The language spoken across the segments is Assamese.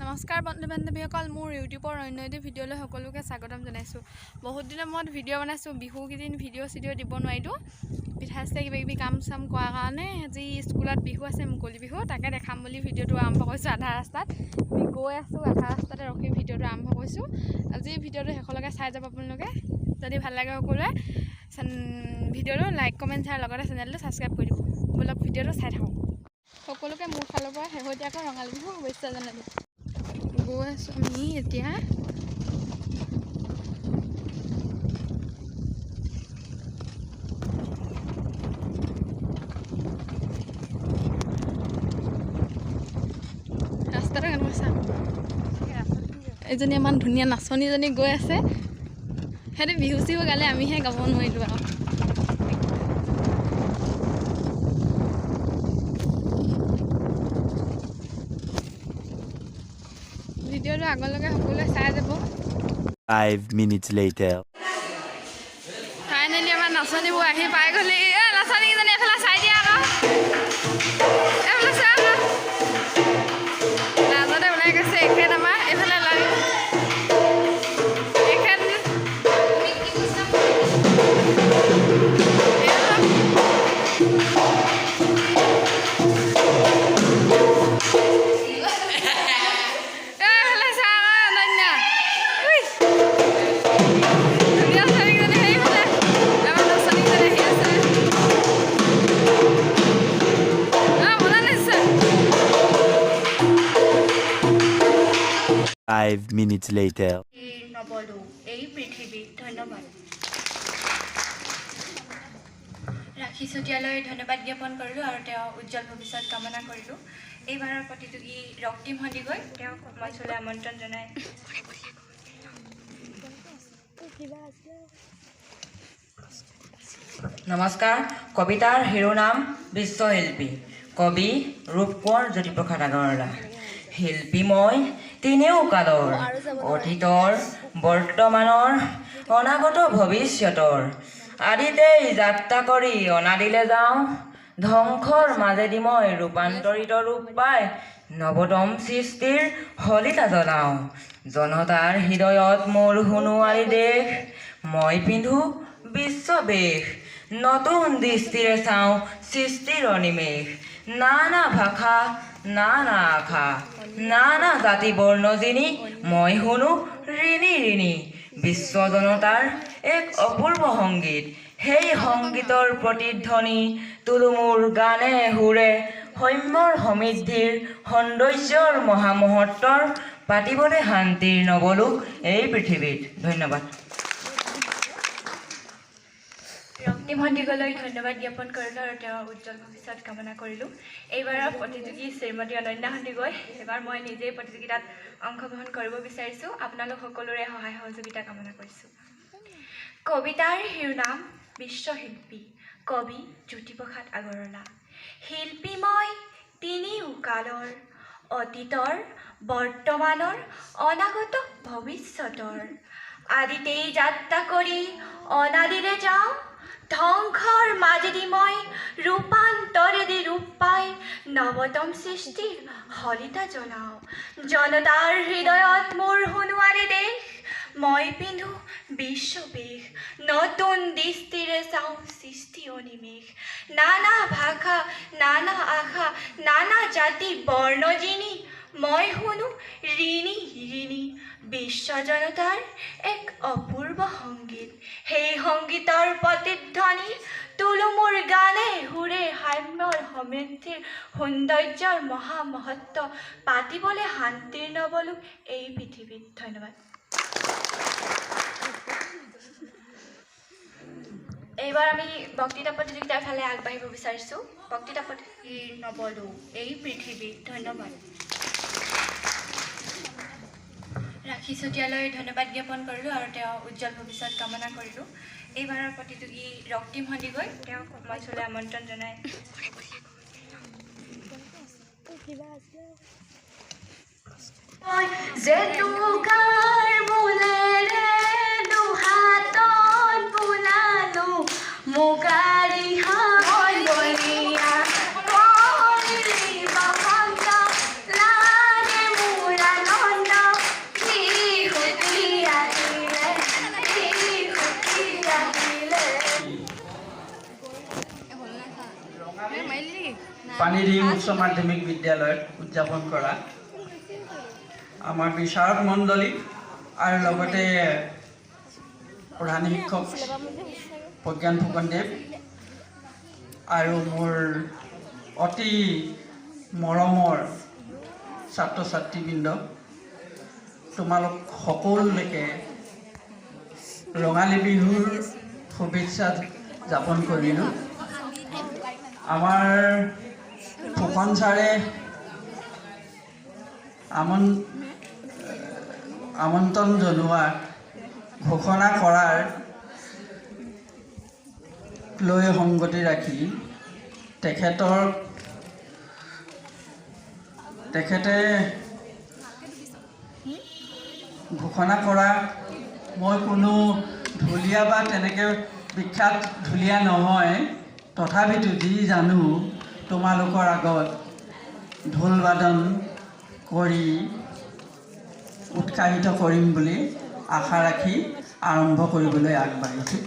নমস্কাৰ বন্ধু বান্ধৱীসকল, মোৰ ইউটিউবৰ অন্য এটি ভিডিঅ'লৈ সকলোকে স্বাগতম জনাইছোঁ। বহুত দিনৰ মূৰত ভিডিঅ' বনাইছোঁ। বিহুকেইদিন ভিডিঅ' দিব নোৱাৰিলোঁ, পিঠা চিঠা কিবাকিবি কাম চাম কৰাৰ কাৰণে। আজি স্কুলত বিহু আছে, মুকলি বিহু, তাকে দেখাম বুলি ভিডিঅ'টো আৰম্ভ কৰিছোঁ। আধা ৰাস্তাত গৈ আছোঁ, আধা ৰাস্তাতে ৰখি ভিডিঅ'টো আৰম্ভ কৰিছোঁ। আজি ভিডিঅ'টো শেষলৈকে চাই যাব আপোনালোকে। যদি ভাল লাগে সকলোৱে ভিডিঅ'টো লাইক কমেণ্ট শ্বেয়াৰ লগতে চেনেলটো ছাবস্ক্ৰাইব কৰি দিব। বলক ভিডিঅ'টো চাই থাকক। সকলোকে মোৰ ফালৰ পৰা শেহতীয়াকৈ ৰঙালী বিহু শুভেচ্ছা জনালোঁ। গৈ আছোঁ আমি এতিয়া। ৰাস্তাটো কেনেকুৱা চা, এইজনী ইমান ধুনীয়া নাচনীজনী গৈ আছে। সিহঁতে বিহু চিহু গালে, আমিহে গাব নোৱাৰিলোঁ আৰু। ভিডিঅ'টো আগলৈকে সকলোৱে চাই যাব। 5 minutes later. ফাইনেলি আমাৰ নাচনীবোৰ আহি পাই গ'লি। নাচনীকেইজনী এফালে চাই দিয়া আকৌ, এইফালে চা আকৌ। লাজতে ওলাই গৈছে এখেত আমাৰ, এইফালে লাগে এখেত। Five minutes later. নবলো এই পৃথিৱীত ধন্যবাদ ৰাখি চতিয়ালৈ ধন্যবাদ জ্ঞাপন কৰিলোঁ আৰু তেওঁ উজ্জ্বল ভৱিষ্যত কামনা কৰিলোঁ। এইবাৰৰ প্ৰতিযোগী ৰক্তিম সন্দিকৈ তেওঁক মঞ্চলৈ আমন্ত্ৰণ জনাই। নমস্কাৰ। কবিতাৰ শিৰোনাম বিশ্বশিল্পী, কবি ৰূপকোঁৱৰ জ্যোতিপ্ৰসাদ আগৰৱালা। শিল্পী মই তিনিও কালৰ, অতীতৰ, বৰ্তমানৰ, অনাগত ভৱিষ্যতৰ। আদিতেই যাত্ৰা কৰি অনাদিলে যাওঁ, ধ্বংসৰ মাজেদি মই ৰূপান্তৰিত ৰূপ পাই নৱতম সৃষ্টিৰ শলিতা জ্বলাওঁ। জনতাৰ হৃদয়ত মোৰ সোণোৱালী দেশ, মই পিন্ধো বিশ্ববেশ। নতুন দৃষ্টিৰে চাওঁ সৃষ্টিৰ অনিমেষ। নানা ভাষা, নানা আশা, নানা জাতি বৰ্ণ যিনি, মই শুনো ঋণী ঋণী। বিশ্ব জনতাৰ এক অপূৰ্ব সংগীত, সেই সংগীতৰ প্ৰতিধ্বনি তোলো মোৰ গানে সুৰে। সৌম্যৰ সমৃদ্ধিৰ, সৌন্দৰ্যৰ মহামহত্বৰ, পাতিবলৈ শান্তিৰ নৱলোক এই পৃথিৱীত। ধন্যবাদ। ৰক্তিম সন্দিকৈলৈ ধন্যবাদ জ্ঞাপন কৰিলোঁ আৰু তেওঁৰ উজ্জ্বল ভৱিষ্যত কামনা কৰিলোঁ। এইবাৰৰ প্ৰতিযোগী শ্ৰীমতী অনন্যা সন্দিকৈ। এইবাৰ মই নিজেই প্ৰতিযোগিতাত অংশগ্ৰহণ কৰিব বিচাৰিছোঁ। আপোনালোক সকলোৰে সহায় সহযোগিতা কামনা কৰিছোঁ। কবিতাৰ শিৰোনাম বিশ্বশিল্পী, কবি জ্যোতিপ্ৰসাদ আগৰৱালা। শিল্পী মই তিনিও কালৰ, অতীতৰ, বৰ্তমানৰ, অনাগত ভৱিষ্যতৰ। আদিতেই যাত্ৰা কৰি অনাদিলে যাওঁ, ধ্বংসৰ মাজেদি মই ৰূপান্তৰেদি ৰূপ পাই নৱতম সৃষ্টিৰ শলিতা জ্বলাওঁ। জনতাৰ হৃদয়ত মোৰ সোণোৱালী দেশ, মই পিন্ধো বিশ্ববেশ। নতুন দৃষ্টিৰে চাওঁ সৃষ্টি অনিমেষ। নানা ভাষা, নানা আশা, নানা জাতি বৰ্ণ যিনি, মই শুনো ঋণী ঋণী। বিশ্ব জনতাৰ এক অপূৰ্ব সংগীত, সেই সংগীতৰ প্ৰতিধ্বনি তোলো মোৰ গানে সুৰে। সাম্যৰ সমৃদ্ধিৰ, সৌন্দৰ্যৰ মহামহত্ব, পাতিবলৈ শান্তিৰ নৱলোক এই পৃথিৱীত। ধন্যবাদ। এইবাৰ আমি বক্তৃতা প্ৰতিযোগিতাৰ ফালে আগবাঢ়িব বিচাৰিছোঁ। বক্তৃতা প্ৰতিযোগী নবলো এই পৃথিৱীত। ধন্যবাদ। ৰাখি চতিয়ালৈ ধন্যবাদ জ্ঞাপন কৰিলোঁ আৰু তেওঁ উজ্জ্বল ভৱিষ্যত কামনা কৰিলোঁ। এইবাৰৰ প্ৰতিযোগী ৰক্তিম সন্দিকৈ, তেওঁক মঞ্চলৈ আমন্ত্ৰণ জনাই। পানীডিং উচ্চ মাধ্যমিক বিদ্যালয়ত উদযাপন কৰা আমাৰ বিচাৰক মণ্ডলী আৰু লগতে প্ৰধান শিক্ষক প্ৰজ্ঞান ফুকনদেৱ আৰু মোৰ অতি মৰমৰ ছাত্ৰ ছাত্ৰীবৃন্দ, তোমালোক সকলোকে ৰঙালী বিহুৰ শুভেচ্ছা জ্ঞাপন কৰিলোঁ। আমাৰ ফুকন ছাৰে আমন্ত্ৰণ জনোৱাৰ ঘোষণা কৰাৰ লৈ সংগতি ৰাখি তেখেতে ঘোষণা কৰা মই কোনো ঢুলীয়া বা তেনেকৈ বিখ্যাত ঢুলীয়া নহয়, তথাপিতো যি জানো তোমালোকৰ আগত ঢোল বাদন কৰি উৎসাহিত কৰিম বুলি আশা ৰাখি আৰম্ভ কৰিবলৈ আগবাঢ়িছোঁ।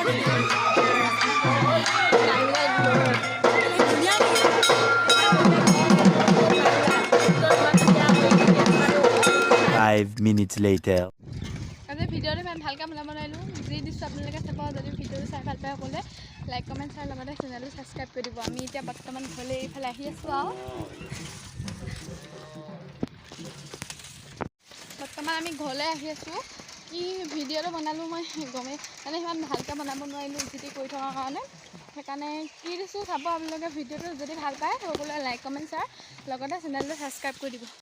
5 minutes later. আজি ভিডিঅ'টো ইমান ভালকৈ বনালোঁ যি দিছোঁ আপোনালোকে চাব যদি ভিডিঅ'টো চাই ভাল পায় সকলোৱে লাইক কমেণ্ট শ্বেয়াৰ লগতে চেনেলটো ছাবস্ক্ৰাইব কৰি দিব আমি এতিয়া বৰ্তমান ঘৰলৈ এইফালে আহি আছোঁ আৰু বৰ্তমান আমি ঘৰলৈ আহি আছোঁ কি ভিডিঅ'টো বনালোঁ মই গমেই মানে সিমান ভালকৈ বনাব নোৱাৰিলোঁ যি টি কৰি থকাৰ কাৰণে সেইকাৰণে কি দিছোঁ চাব আপোনালোকে ভিডিঅ'টো যদি ভাল পায় সকলোৱে লাইক কমেণ্ট শ্বেয়াৰ লগতে চেনেলটো ছাবস্ক্ৰাইব কৰি দিব